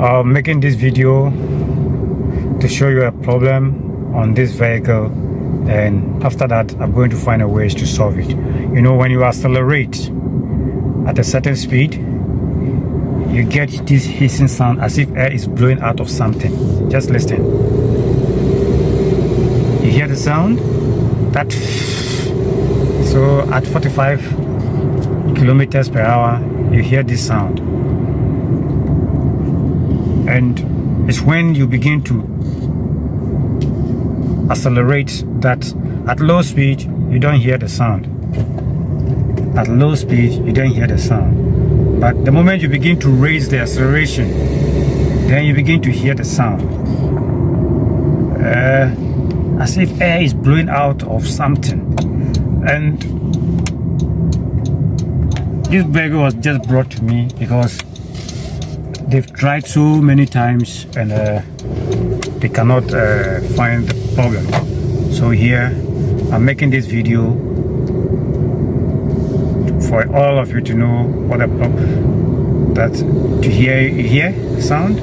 Making this video to show you a problem on this vehicle, and after that I'm going to find a ways to solve it. You know, when you accelerate at a certain speed, you get this hissing sound as if air is blowing out of something. Just listen. You hear the sound? That. So at 45 kilometers per hour, you hear this sound. And it's when you begin to accelerate that at low speed, you don't hear the sound. At low speed, you don't hear the sound. But the moment you begin to raise the acceleration, then you begin to hear the sound. As if air is blowing out of something. And this vehicle was just brought to me because they've tried so many times and they cannot find the problem. So here I'm making this video for all of you to know what the problem. That to hear the sound,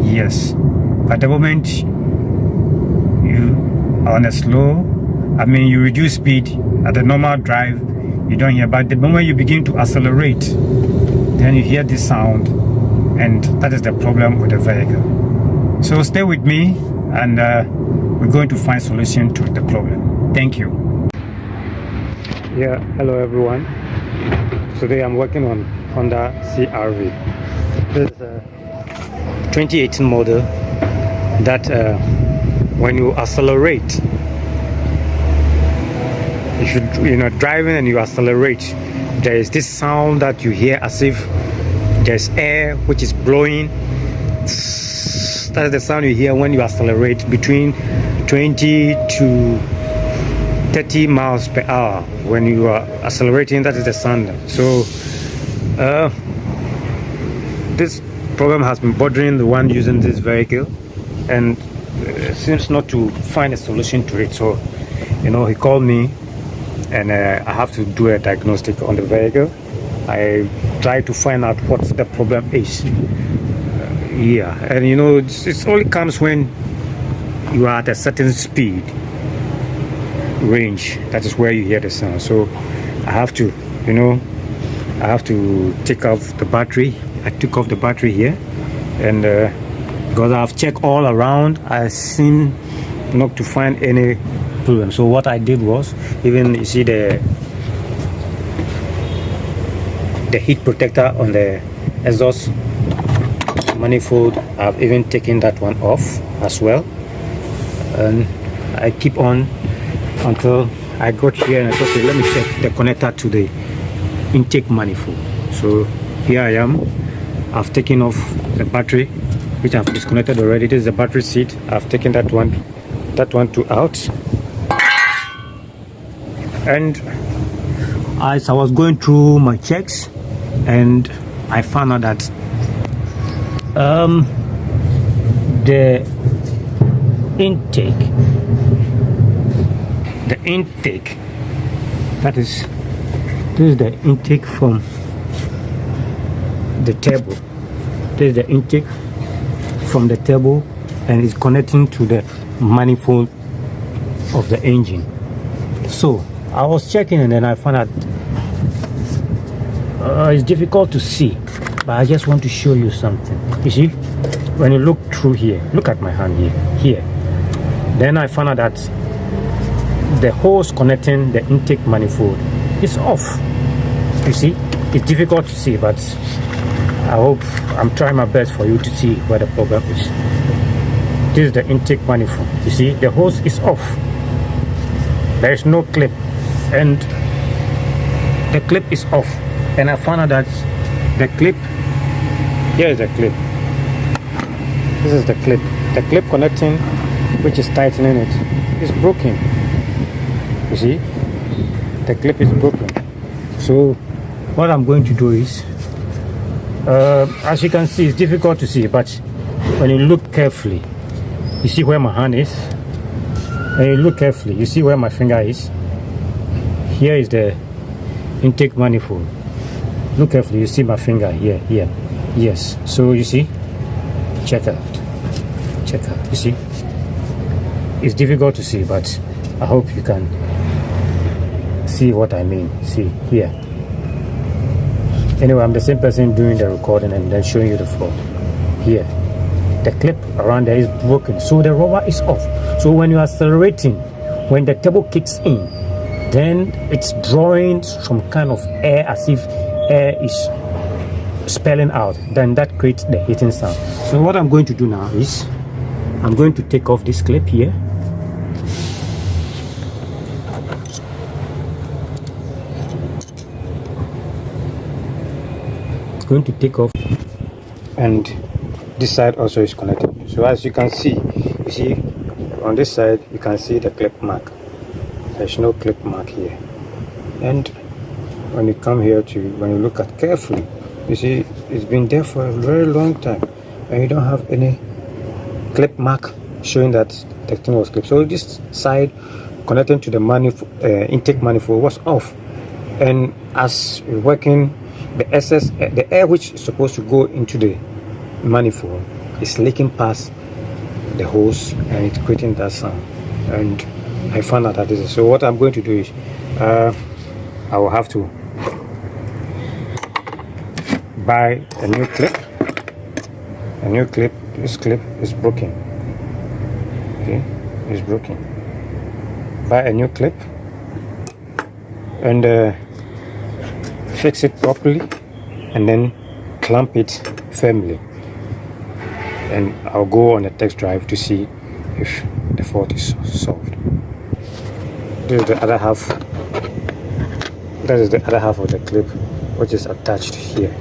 yes. At the moment you are on a slow, you reduce speed at the normal drive, you don't hear. But the moment you begin to accelerate, then you hear this sound. And that is the problem with the vehicle. So stay with me, and we're going to find solution to the problem. Thank you. Yeah, hello everyone. Today I'm working on Honda CR-V. This is a 2018 model that when you accelerate, if you're driving and you accelerate, there is this sound that you hear as if there's air which is blowing. That's the sound you hear when you accelerate between 20 to 30 miles per hour. When you are accelerating, that is the sound. So this problem has been bothering the one using this vehicle, and seems not to find a solution to it. So he called me, and I have to do a diagnostic on the vehicle. I try to find out what the problem is. And it only comes when you are at a certain speed range. That is where you hear the sound. So I have to take off the battery. I took off the battery here, and because I've checked all around, I seem not to find any problem. So what I did was, even you see the heat protector on the exhaust manifold, I've even taken that one off as well, and I keep on until I got here and I thought, okay, let me check the connector to the intake manifold. So here I am. I've taken off the battery, which I've disconnected already. This is the battery seat. I've taken that one too out, and as I was going through my checks, and I found out that the intake, that is, this is the intake from the turbo. This is the intake from the turbo, and it's connecting to the manifold of the engine. So I was checking, and then I found out it's difficult to see, but I just want to show you something. You see, when you look through here, look at my hand here. Then I found out that the hose connecting the intake manifold is off. You see, it's difficult to see, but I hope I'm trying my best for you to see where the problem is. This is the intake manifold. You see, the hose is off. There is no clip, and the clip is off. And I found out that the clip, here is the clip. This is the clip. The clip connecting, which is tightening it, is broken. You see, the clip is broken. So what I'm going to do is, as you can see, it's difficult to see, but when you look carefully, you see where my hand is. When you look carefully, you see where my finger is. Here is the intake manifold. Look carefully, you see my finger here. Yes. So you see, check out, check out. You see, it's difficult to see, but I hope you can see what I mean. See here. Anyway, I'm the same person doing the recording and then showing you the fault. Here, the clip around there is broken, so the rubber is off. So when you are accelerating, when the turbo kicks in, then it's drawing some kind of air as if air is spelling out. Then that creates the hitting sound. So what I'm going to do now is I'm going to take off this clip here. Going to take off, and this side also is connected. So as you can see, on this side you can see the clip mark. There's no clip mark here, and when you come here when you look at carefully, you see it's been there for a very long time and you don't have any clip mark showing that the thing was clipped. So this side connecting to the intake manifold was off, and as you're working, the air which is supposed to go into the manifold is leaking past the hose and it's creating that sound. And I found out that this is so. What I'm going to do is I will have to buy a new clip. This clip is broken. Okay, it's broken. Buy a new clip and fix it properly, and then clamp it firmly, and I'll go on a test drive to see if the fault is solved. This is the other half. That is the other half of the clip which is attached here.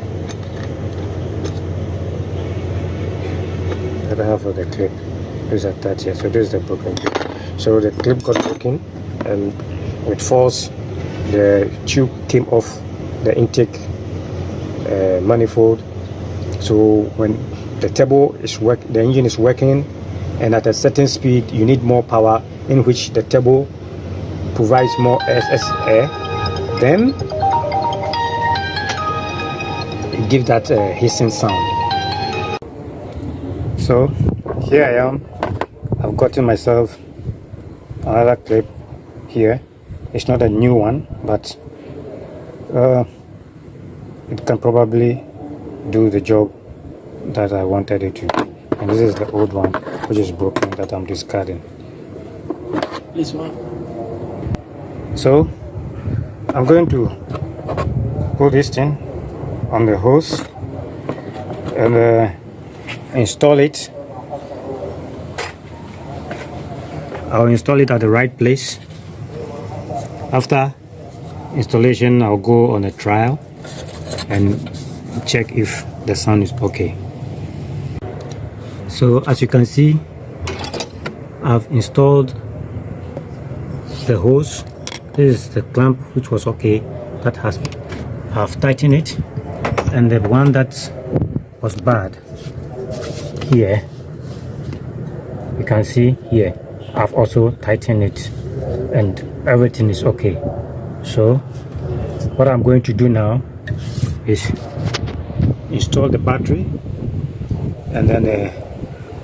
The other half of the clip is attached here. So this is the broken clip. So the clip got broken, and with force the tube came off the intake manifold. So when the turbo is the engine is working, and at a certain speed you need more power, in which the turbo provides more air, then it gives that hissing sound. So here I am. I've gotten myself another clip here. It's not a new one, but it can probably do the job that I wanted it to. And this is the old one which is broken that I'm discarding. This one. So I'm going to put this thing on the hose and install it. I'll install it at the right place. After installation, I'll go on a trial and check if the sound is okay. So as you can see, I've installed the hose. This is the clamp which was okay. I've tightened it, and the one that was bad here, you can see here, I've also tightened it, and everything is okay. So what I'm going to do now is install the battery and then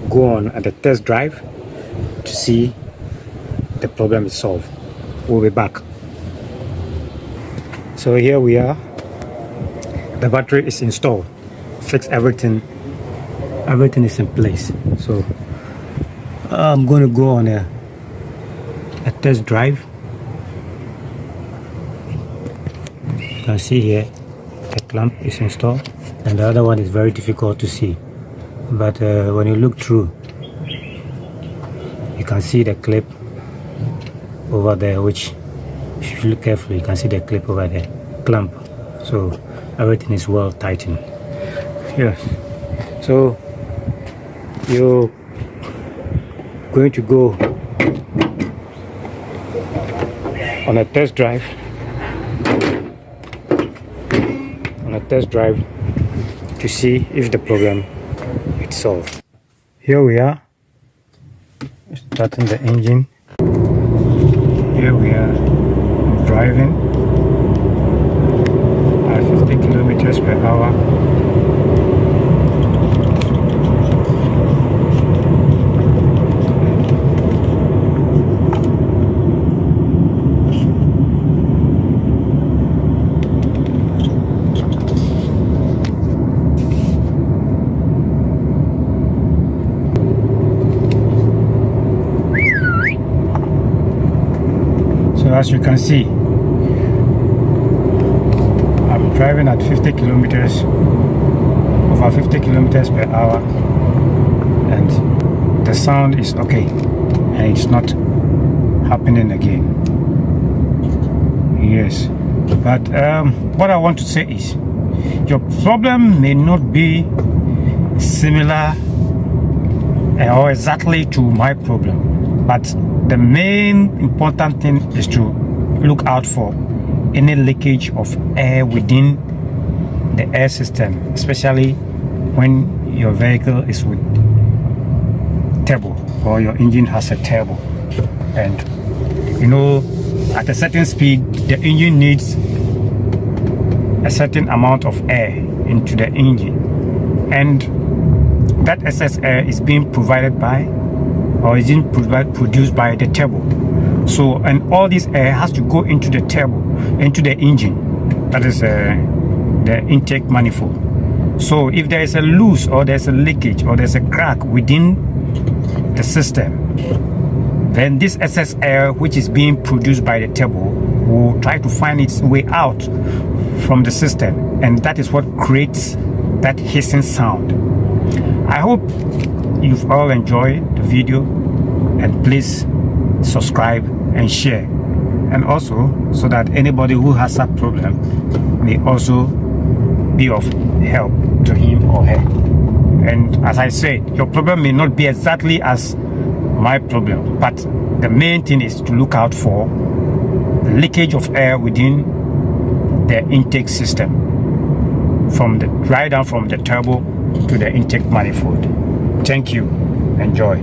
go on at the test drive to see the problem is solved. We'll be back. So here we are. The battery is installed. Fix everything. Everything is in place. So I'm going to go on a test drive. You can see here the clamp is installed, and the other one is very difficult to see, but when you look through, you can see the clip over there, which if you look carefully you can see the clip over there, clamp. So everything is well tightened. Yes. So you're going to go on a test drive to see if the problem is solved. Here we are, starting the engine. Here we are driving at 50 kilometers per hour. as you can see, I'm driving at 50 kilometers, over 50 kilometers per hour, and the sound is okay, and it's not happening again. Yes, but what I want to say is, your problem may not be similar or exactly to my problem, but the main important thing is to look out for any leakage of air within the air system, especially when your vehicle is with turbo or your engine has a turbo. And you know, at a certain speed, the engine needs a certain amount of air into the engine, and that excess air is being provided by, or is being produced by the turbo. So, and all this air has to go into the turbo, into the engine, that is the intake manifold. So if there is a loose, or there's a leakage, or there's a crack within the system, then this excess air which is being produced by the turbo will try to find its way out from the system, and that is what creates that hissing sound. I hope you've all enjoyed the video, and please subscribe and share, and also so that anybody who has that problem may also be of help to him or her. And as I said, your problem may not be exactly as my problem, but the main thing is to look out for the leakage of air within the intake system, from the right down from the turbo to the intake manifold. Thank you. Enjoy.